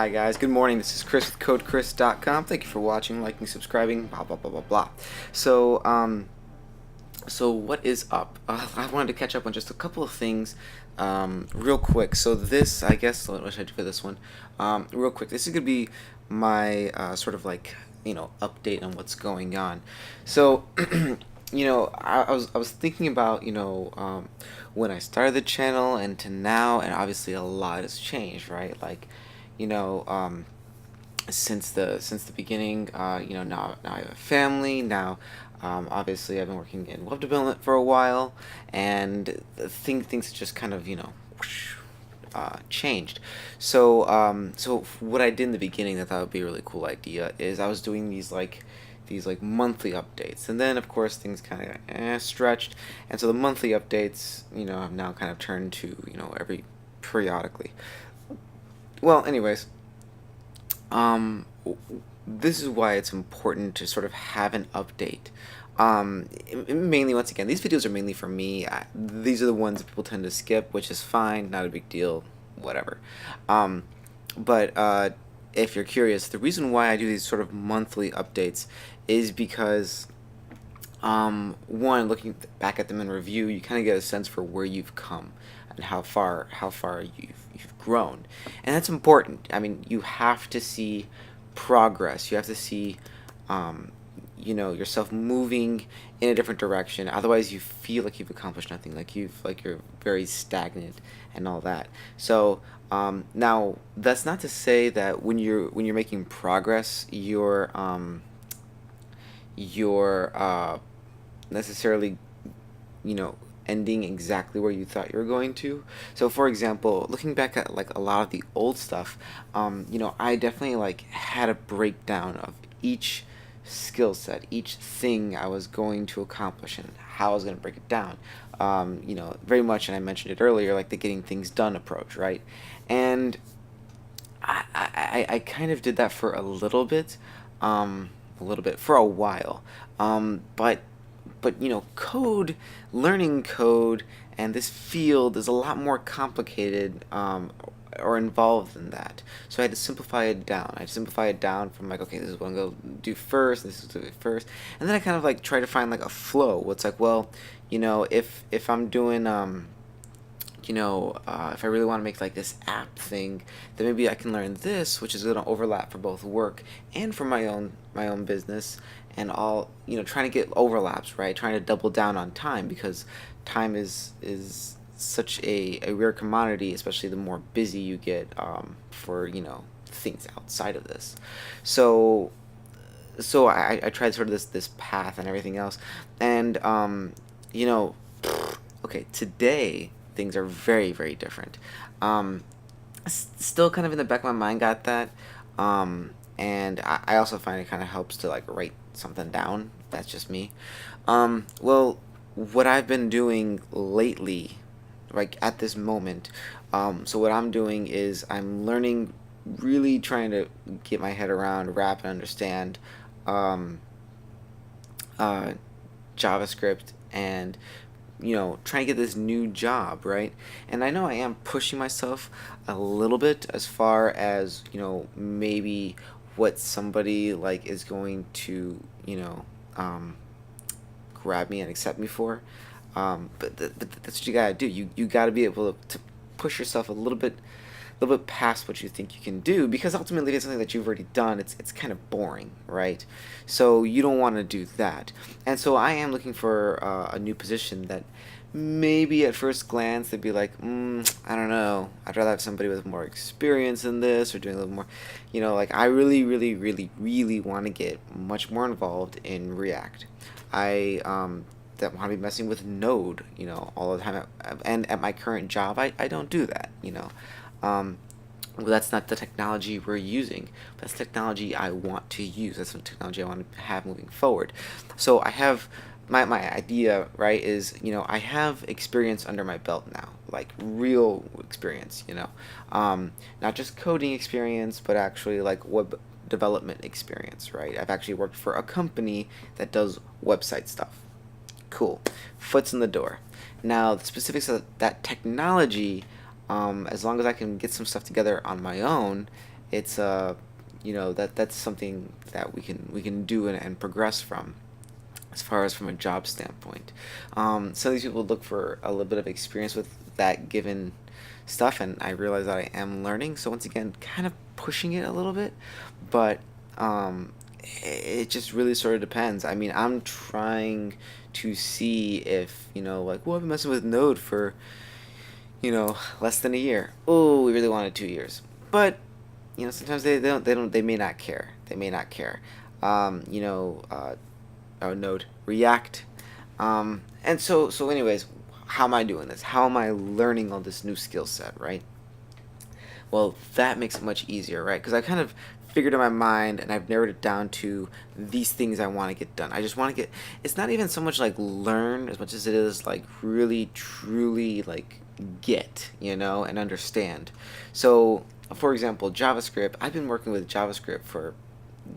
Hi guys, good morning. This is Chris with CodeChris.com. Thank you for watching, liking, subscribing, blah blah blah blah blah. So what is up? I wanted to catch up on just a couple of things, real quick. So this, I guess, what should I do for this one? Real quick. This is gonna be my sort of like update on what's going on. So I was thinking about when I started the channel and to now, and obviously a lot has changed, right? Like you know um, since the beginning. Now I have a family. Now, obviously, I've been working in web development for a while, and things just kind of changed. So what I did in the beginning that I thought would be a really cool idea is I was doing these monthly updates, and then of course things kind of stretched, and so the monthly updates have now kind of turned to every periodically. Well, anyways, um, this is why it's important to sort of have an update. Mainly, once again, these videos are mainly for me. These are the ones that people tend to skip, which is fine, not a big deal, whatever. Um, but if you're curious, the reason why I do these sort of monthly updates is because one, looking back at them in review, you kind of get a sense for where you've come and how far you've grown, and that's important. I mean, you have to see progress. You have to see, yourself moving in a different direction. Otherwise, you feel like you've accomplished nothing, like you're very stagnant and all that. So now that's not to say that when you're making progress, you're necessarily ending exactly where you thought you were going to. So for example, looking back at like a lot of the old stuff, I definitely like had a breakdown of each skill set, each thing I was going to accomplish and how I was going to break it down. Very much, and I mentioned it earlier, like the getting things done approach, right? And I kind of did that for a little bit for a while. But learning code and this field is a lot more complicated, or involved than that. So I had to simplify it down. I had to simplify it down from like, okay, this is what I'm gonna do first, this is what I'm gonna do first, and then I kind of like try to find like a flow. It's like, well, if I'm doing if I really want to make like this app thing, then maybe I can learn this, which is going to overlap for both work and for my own business, and all trying to get overlaps, right? Trying to double down on time, because time is such a rare commodity, especially the more busy you get, for things outside of this. So I tried sort of this path and everything else, and you know okay, today things are very, very different. Um, Still kind of in the back of my mind got that. And I also find it kind of helps to like write something down. That's just me. Well, what I've been doing lately, like at this moment, so what I'm doing is I'm learning, really trying to get my head around, wrap, and understand um, uh, JavaScript, and trying to get this new job, right? And I know I am pushing myself a little bit as far as maybe what somebody like is going to grab me and accept me for. But that's what you gotta do. You gotta be able to push yourself a little bit past what you think you can do, because ultimately if it's something that you've already done, it's kind of boring, right? So you don't want to do that. And so I am looking for a new position that maybe at first glance they'd be like, I don't know, I'd rather have somebody with more experience in this, or doing a little more, like I really, really, really, really want to get much more involved in React. I that want to be messing with Node, all the time. And at my current job, I don't do that. Um, well, that's not the technology we're using. That's technology I want to use. That's the technology I want to have moving forward. So I have my idea, right, is I have experience under my belt now, like real experience, not just coding experience, but actually like web development experience, right? I've actually worked for a company that does website stuff. Cool. Foot's in the door. Now, the specifics of that technology, as long as I can get some stuff together on my own it's that's something that we can do and progress from, as far as from a job standpoint. Some of these people look for a little bit of experience with that given stuff, and I realize that I am learning. So once again, kind of pushing it a little bit, but it just really sort of depends. I mean, I'm trying to see if, like, well, I've been messing with Node for, less than a year. Oh, we really wanted 2 years. But, sometimes they may not care. They may not care. Um, you know, uh, Node, React. And so anyways, how am I doing this? How am I learning all this new skill set, right? Well, that makes it much easier, right? Because I kind of figured in my mind and I've narrowed it down to these things I want to get done. I just want to get, it's not even so much like learn as much as it is like really, truly like get, and understand. So, for example, JavaScript, I've been working with JavaScript for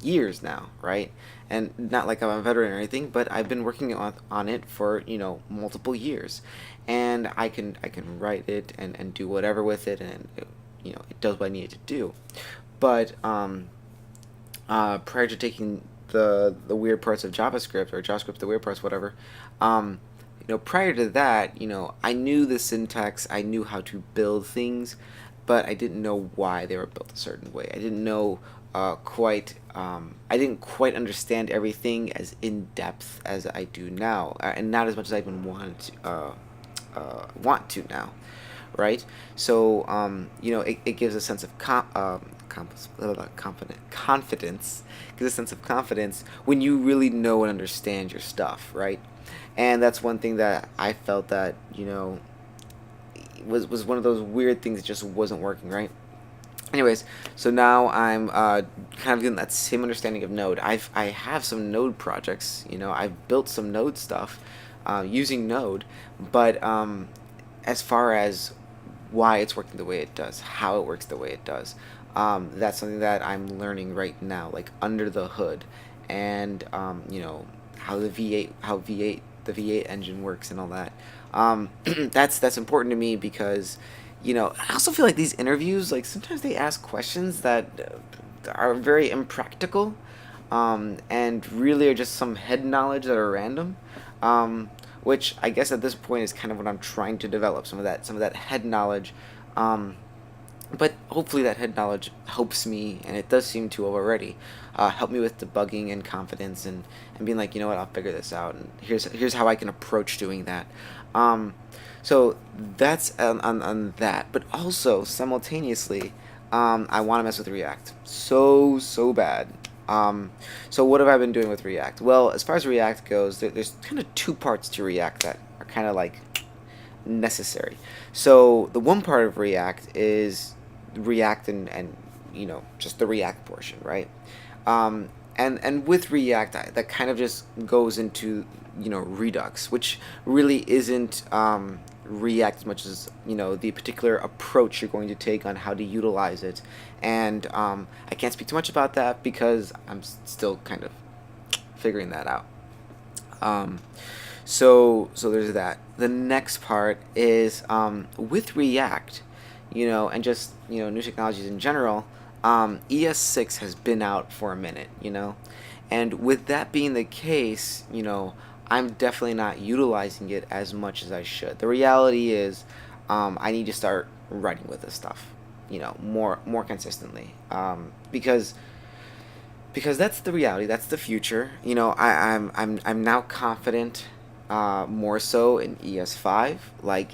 years now, right? And not like I'm a veteran or anything, but I've been working on it for, multiple years. And I can write it and do whatever with it, and it does what I need it to do. But prior to taking the weird parts of JavaScript, or JavaScript the weird parts, whatever, prior to that, I knew the syntax, I knew how to build things, but I didn't know why they were built a certain way. I didn't know I didn't quite understand everything as in depth as I do now, and not as much as I even want to now, right? So, it gives a sense of confidence, gives a sense of confidence when you really know and understand your stuff, right? And that's one thing that I felt that, was one of those weird things that just wasn't working, right? Anyways, so now I'm kind of getting that same understanding of Node. I have some Node projects. I've built some Node stuff using Node, but as far as why it's working the way it does, how it works the way it does, that's something that I'm learning right now, like under the hood, and how the V8 engine works and all that. That's important to me because I also feel like these interviews, like sometimes they ask questions that are very impractical, and really are just some head knowledge that are random, which I guess at this point is kind of what I'm trying to develop, some of that head knowledge. Um, but hopefully that head knowledge helps me, and it does seem to already help me with debugging and confidence, and being like, what, I'll figure this out, and here's how I can approach doing that. Um, so that's on that, but also simultaneously, I want to mess with React so bad. So what have I been doing with React? Well, as far as React goes, there's kind of two parts to React that are kind of like necessary. So the one part of React is React and just the React portion, right? And with React, that kind of just goes into Redux, which really isn't React as much as the particular approach you're going to take on how to utilize it. And I can't speak too much about that because I'm still kind of figuring that out. Um, so there's that. The next part is with React, and just new technologies in general. ES6 has been out for a minute, and with that being the case, I'm definitely not utilizing it as much as I should. The reality is, I need to start writing with this stuff, more consistently, because that's the reality. That's the future. I'm now confident, more so in ES5, like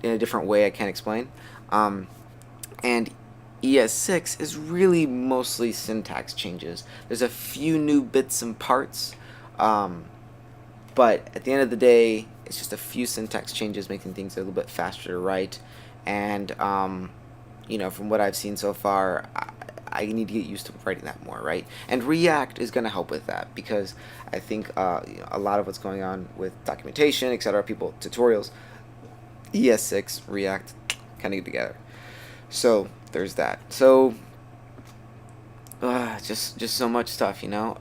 in a different way I can't explain. And ES6 is really mostly syntax changes. There's a few new bits and parts, um, but at the end of the day, it's just a few syntax changes making things a little bit faster to write. And from what I've seen so far, I need to get used to writing that more, right? And React is going to help with that because I think a lot of what's going on with documentation, etc., people, tutorials, ES6, React, kind of get together. So there's that. So just so much stuff. Now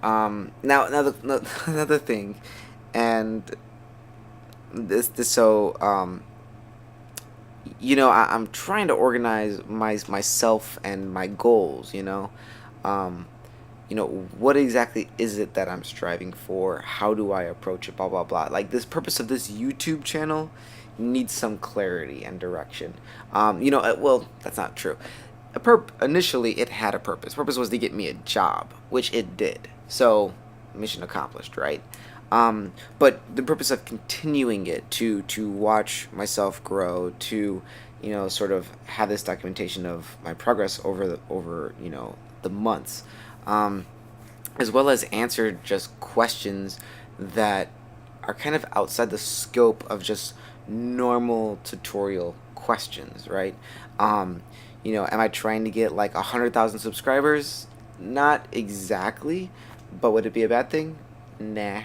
another thing, and this so I'm trying to organize myself and my goals. Um, what exactly is it that I'm striving for? How do I approach it? Blah blah blah. Like, this purpose of this YouTube channel needs some clarity and direction. Well, that's not true. Initially, it had a purpose. Purpose was to get me a job, which it did. So, mission accomplished, right? But the purpose of continuing it, to watch myself grow, to sort of have this documentation of my progress over the months, um, as well as answer just questions that are kind of outside the scope of just normal tutorial questions, right? Am I trying to get like 100,000 subscribers? Not exactly, but would it be a bad thing? Nah.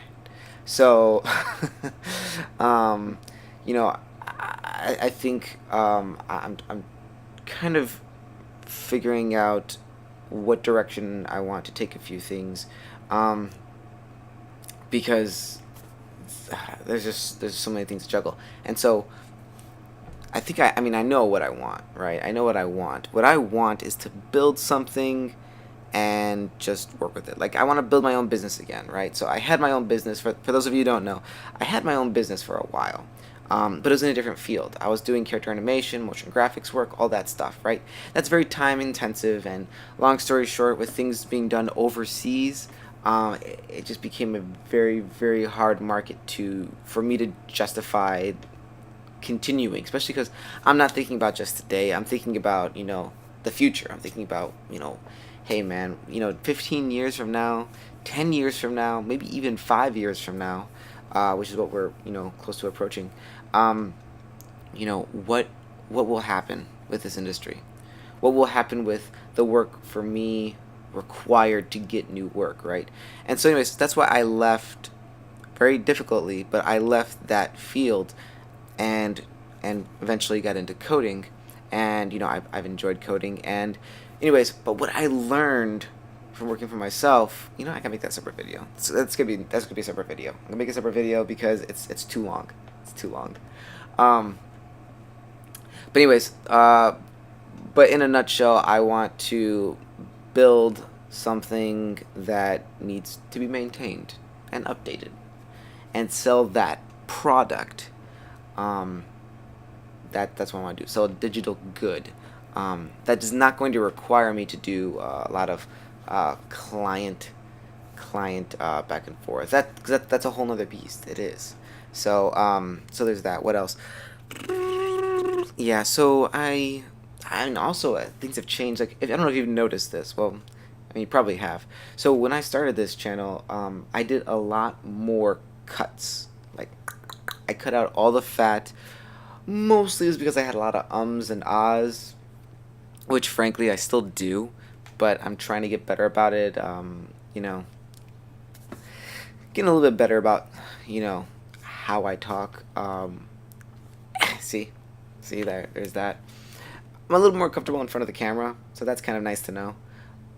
So, um, I think I'm kind of figuring out what direction I want to take a few things, um, because there's so many things to juggle, and so I think I mean I know what I want, right? I know what I want. What I want is to build something and just work with it. Like, I want to build my own business again, right? So I had my own business. For those of you who don't know, I had my own business for a while. But it was in a different field. I was doing character animation, motion graphics work, all that stuff, right? That's very time intensive, and long story short, with things being done overseas, it just became a very, very hard market for me to justify continuing, especially because I'm not thinking about just today. I'm thinking about, the future. I'm thinking about, hey man, 15 years from now, 10 years from now, maybe even 5 years from now, which is what we're, close to approaching. Um, what will happen with this industry? What will happen with the work for me required to get new work, right? And so anyways, that's why I left very difficultly, but I left that field and eventually got into coding, and I've enjoyed coding. And anyways, but what I learned from working for myself, I can make that separate video. So that's gonna be a separate video. I'm gonna make a separate video because it's too long. It's too long. Um, but anyways, but in a nutshell, I want to build something that needs to be maintained and updated, and sell that product. Um, that's what I want to do. Sell a digital good. That is not going to require me to do a lot of client back and forth. That's a whole nother beast. It is. So there's that. What else? Yeah. So and also things have changed. Like, I don't know if you've noticed this. Well, I mean, you probably have. So when I started this channel, I did a lot more cuts. Like, I cut out all the fat. Mostly it was because I had a lot of ums and ahs, which frankly I still do, but I'm trying to get better about it. Getting a little bit better about, how I talk. See, there's that. I'm a little more comfortable in front of the camera, so that's kind of nice to know.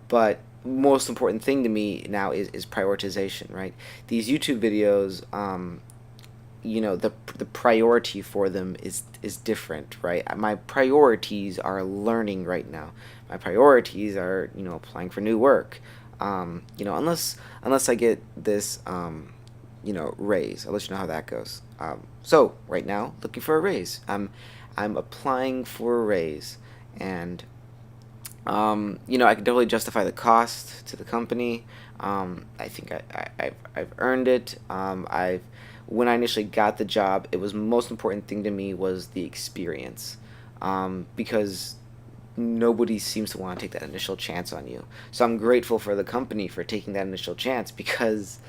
But most important thing to me now is prioritization, right? These YouTube videos, the priority for them is different, right? My priorities are learning right now. My priorities are, applying for new work. Unless I get this raise. I'll let you know how that goes. So right now, looking for a raise. I'm applying for a raise, and I can definitely justify the cost to the company. I think I've earned it. When I initially got the job, it was most important thing to me was the experience, because nobody seems to want to take that initial chance on you. So I'm grateful for the company for taking that initial chance, because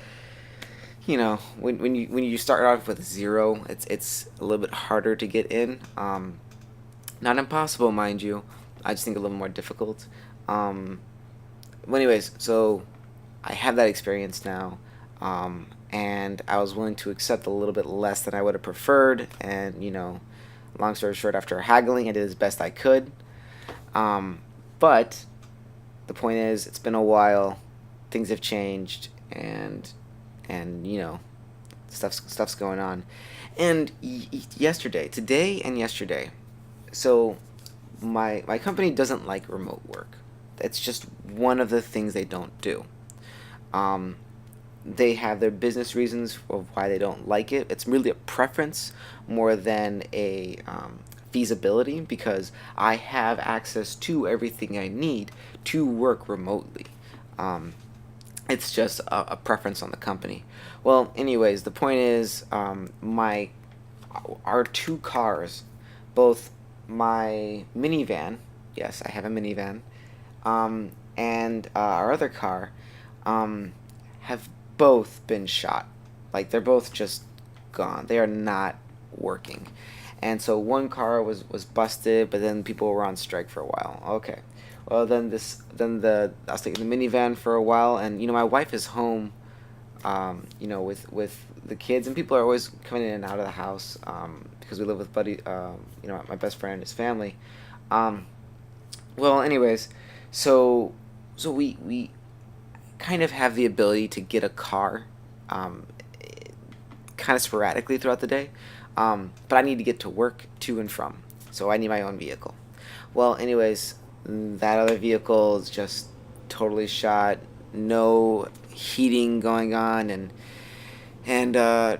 when you start off with zero, it's a little bit harder to get in. Not impossible, mind you. I just think a little more difficult. Well, anyways, so I have that experience now, and I was willing to accept a little bit less than I would have preferred. And long story short, after haggling, I did as best I could. But the point is, it's been a while. Things have changed, and stuff's going on. And today and yesterday, so my company doesn't like remote work. It's just one of the things they don't do. Um, they have their business reasons of why they don't like it. It's really a preference more than a feasibility, because I have access to everything I need to work remotely. Um, it's just a preference on the company. Well, anyways, the point is, my our two cars, both my minivan, yes, I have a minivan, and our other car, um, have both been shot. Like, they're both just gone. They are not working. And so one car was busted, but then people were on strike for a while. Okay. Well, then I was taking the minivan for a while, and my wife is home, with the kids, and people are always coming in and out of the house, because we live with buddy, my best friend and his family. Um, well, anyways, so we kind of have the ability to get a car, um, kind of sporadically throughout the day, but I need to get to work to and from, so I need my own vehicle. Well, anyways, that other vehicle is just totally shot, no heating going on, and I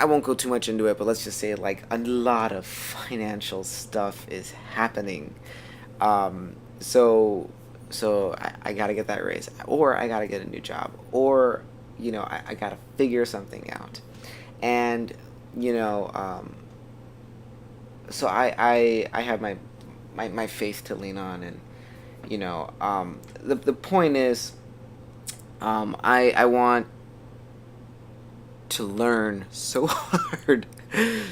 won't go too much into it, but let's just say, like, a lot of financial stuff is happening. So I gotta get that raise, or I gotta get a new job, or I gotta figure something out, and you know, so I have my faith to lean on, and the point is, I want to learn so hard,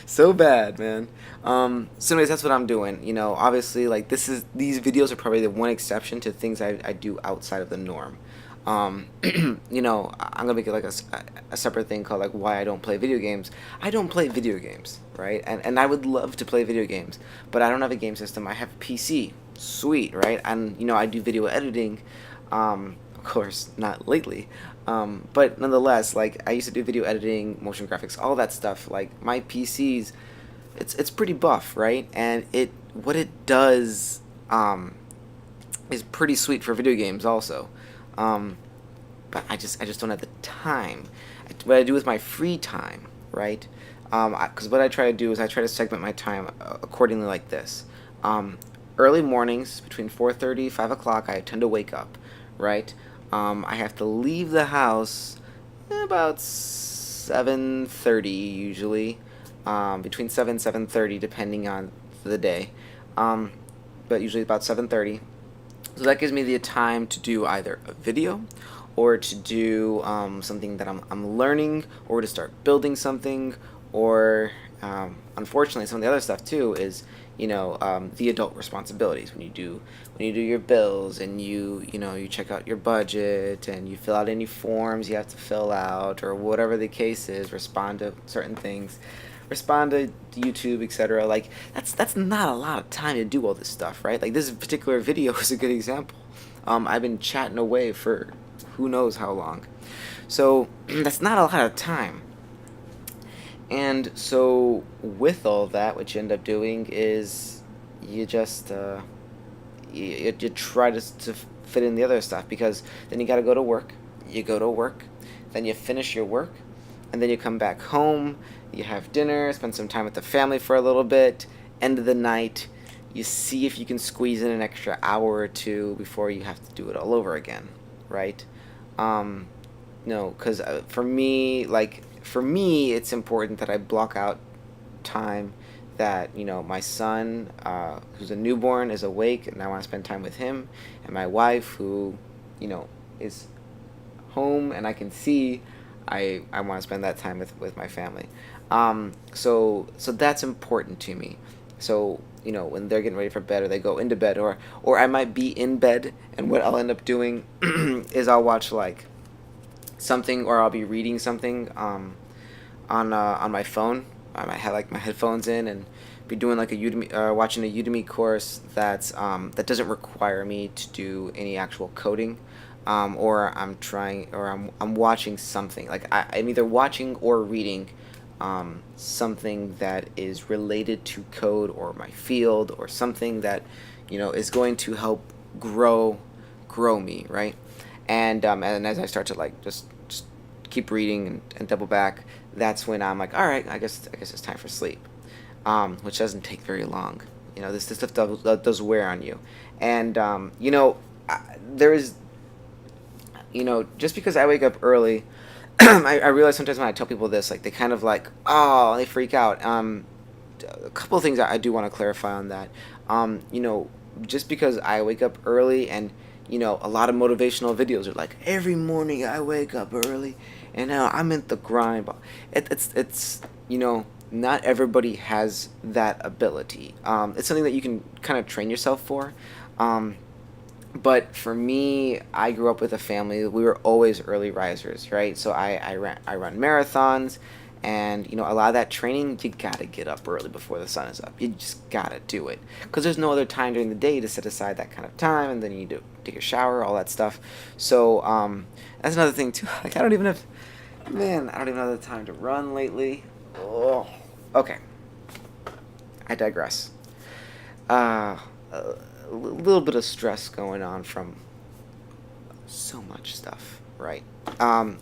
so bad, man. So anyways, that's what I'm doing. Obviously, like, these videos are probably the one exception to things I do outside of the norm. I'm gonna make it like a separate thing called, like, why I don't play video games. I don't play video games, right? And I would love to play video games, but I don't have a game system. I have a PC, sweet, right? And I do video editing. Of course, not lately. But nonetheless, like, I used to do video editing, motion graphics, all that stuff. Like, my PC's, it's pretty buff, right? And what it does, is pretty sweet for video games also. Um, but I just don't have the time. What I do with my free time, right? Because what I try to do is I try to segment my time accordingly, like this. Um, Early mornings between 4:30, 5 o'clock, I tend to wake up, right? I have to leave the house about 7:30 usually, between 7 and 7:30 depending on the day, um, but usually about 7:30. So that gives me the time to do either a video, or to do something that I'm learning, or to start building something, or unfortunately, some of the other stuff too is the adult responsibilities, when you do your bills, and you check out your budget, and you fill out any forms you have to fill out, or whatever the case is, respond to certain things, respond to YouTube, etc. Like, that's not a lot of time to do all this stuff, right? Like, this particular video is a good example. I've been chatting away for who knows how long, so that's not a lot of time. And so, with all that, what you end up doing is you just you try to fit in the other stuff, because then you got to go to work. You go to work, then you finish your work, and then you come back home. You have dinner, spend some time with the family for a little bit. End of the night, you see if you can squeeze in an extra hour or two before you have to do it all over again, right? Um, no, because for me, it's important that I block out time that my son, who's a newborn, is awake, and I want to spend time with him, and my wife, who is home and I can see. I want to spend that time with my family. So that's important to me. So when they're getting ready for bed, or they go into bed, or I might be in bed, and what I'll end up doing is I'll watch, like, something, or I'll be reading something, on my phone. I might have, like, my headphones in, and be doing, like, watching a Udemy course that doesn't require me to do any actual coding, or I'm watching something, like, I'm either watching or reading something that is related to code or my field, or something that is going to help grow me, right? And as I start to like just keep reading and double back, that's when I'm like, all right, I guess it's time for sleep, which doesn't take very long. This stuff does wear on you, and there is, just because I wake up early, I realize sometimes when I tell people this, like they kind of like, oh, they freak out. A couple of things I do want to clarify on that. Just because I wake up early, and a lot of motivational videos are like, every morning I wake up early, and now I'm in the grind. But it's not everybody has that ability. It's something that you can kind of train yourself for. But for me, I grew up with a family. We were always early risers, right? So I run marathons, and a lot of that training, you gotta get up early before the sun is up. You just gotta do it, because there's no other time during the day to set aside that kind of time, and then you need to take a shower, all that stuff. So that's another thing too. Like I don't even have the time to run lately. Oh, okay. I digress. A little bit of stress going on from so much stuff, right?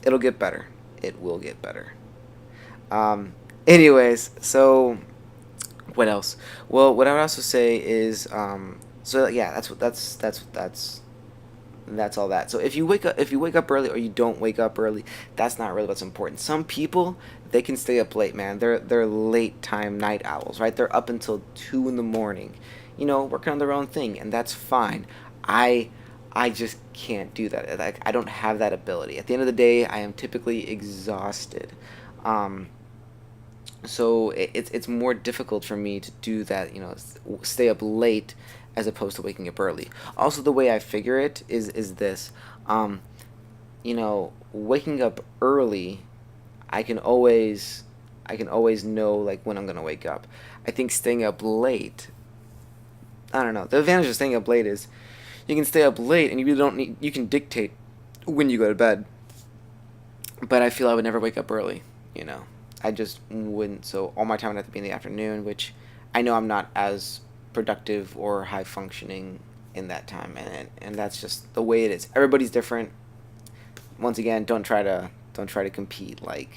It'll get better. It will get better. Anyways, so what else? Well, what I would also say is, so yeah, that's all that. So if you wake up early or you don't wake up early, that's not really what's important. Some people, they can stay up late, man. They're late time night owls, right? They're up until 2 in the morning, working on their own thing, and that's fine. I just can't do that. Like, I don't have that ability. At the end of the day, I am typically exhausted. Um, so it's more difficult for me to do that, stay up late as opposed to waking up early. Also, the way I figure it is this. Waking up early, I can always know like when I'm gonna wake up. I think staying up late, I don't know. The advantage of staying up late is you can stay up late and you can dictate when you go to bed. But I feel I would never wake up early, you know. I just wouldn't. So all my time would have to be in the afternoon, which I know I'm not as productive or high functioning in that time, and that's just the way it is. Everybody's different. Once again, don't try to compete. Like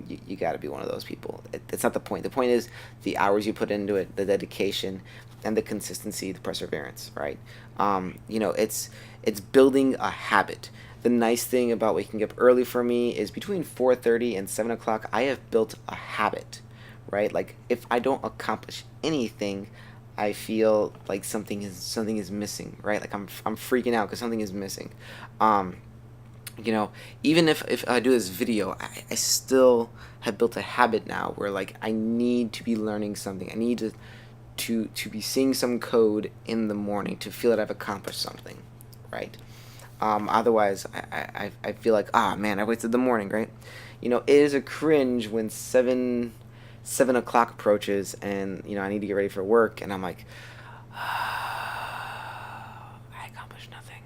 you got to be one of those people. It's not the point. The point is the hours you put into it, the dedication, and the consistency, the perseverance. Right? It's building a habit. The nice thing about waking up early for me is between 4:30 and 7 o'clock, I have built a habit. Right? Like if I don't accomplish anything, I feel like something is missing. Right? Like I'm freaking out because something is missing. Um, Even if I do this video, I still have built a habit now where like I need to be learning something. I need to be seeing some code in the morning to feel that I've accomplished something, right? Otherwise, I feel like, man, I wasted the morning, right? It is a cringe when 7 o'clock approaches, and I need to get ready for work, and I'm like, I accomplished nothing.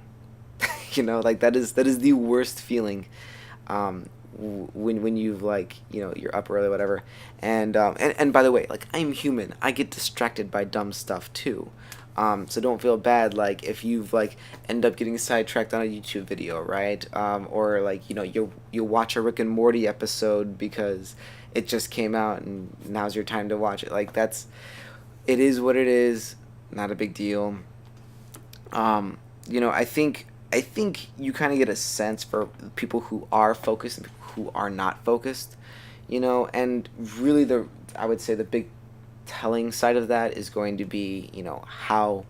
Like that is the worst feeling, when you've like you're up early, whatever. And by the way, like I'm human, I get distracted by dumb stuff too. So don't feel bad like if you've like end up getting sidetracked on a YouTube video, right? Or like you watch a Rick and Morty episode because it just came out and now's your time to watch it. Like it is what it is, not a big deal. I think you kind of get a sense for people who are focused and people who are not focused, and really I would say the big telling side of that is going to be, how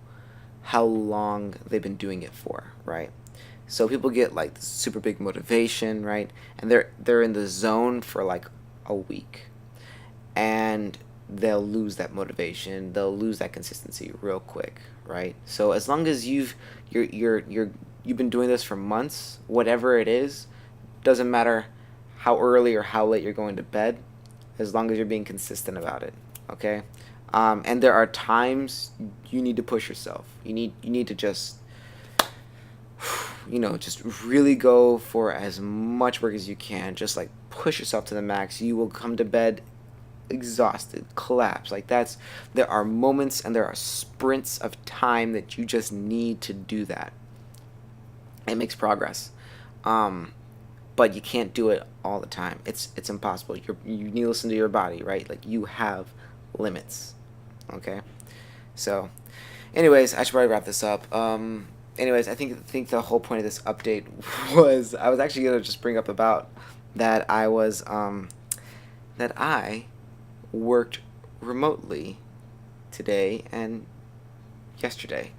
long they've been doing it for, right? So people get like this super big motivation, right? And they're in the zone for like a week, and they'll lose that motivation, they'll lose that consistency real quick, right? So as long as you've been doing this for months, whatever it is, doesn't matter how early or how late you're going to bed, as long as you're being consistent about it, okay? And there are times you need to push yourself. You need to just just really go for as much work as you can. Just like push yourself to the max. You will come to bed exhausted, collapse. Like there are moments and there are sprints of time that you just need to do that. It makes progress. But you can't do it all the time. It's impossible. You need to listen to your body, right? Like, you have limits. Okay? So, anyways, I should probably wrap this up. Anyways, I think the whole point of this update was I was actually gonna just bring up about that I worked remotely today and yesterday,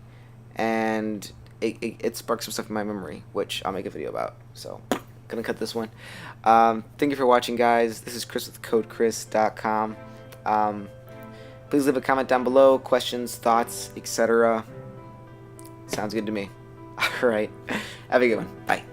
and it sparked some stuff in my memory, which I'll make a video about. So, gonna cut this one. Thank you for watching, guys. This is Chris with CodeChris.com. Please leave a comment down below, questions, thoughts, etc. Sounds good to me. Alright, have a good one. Bye.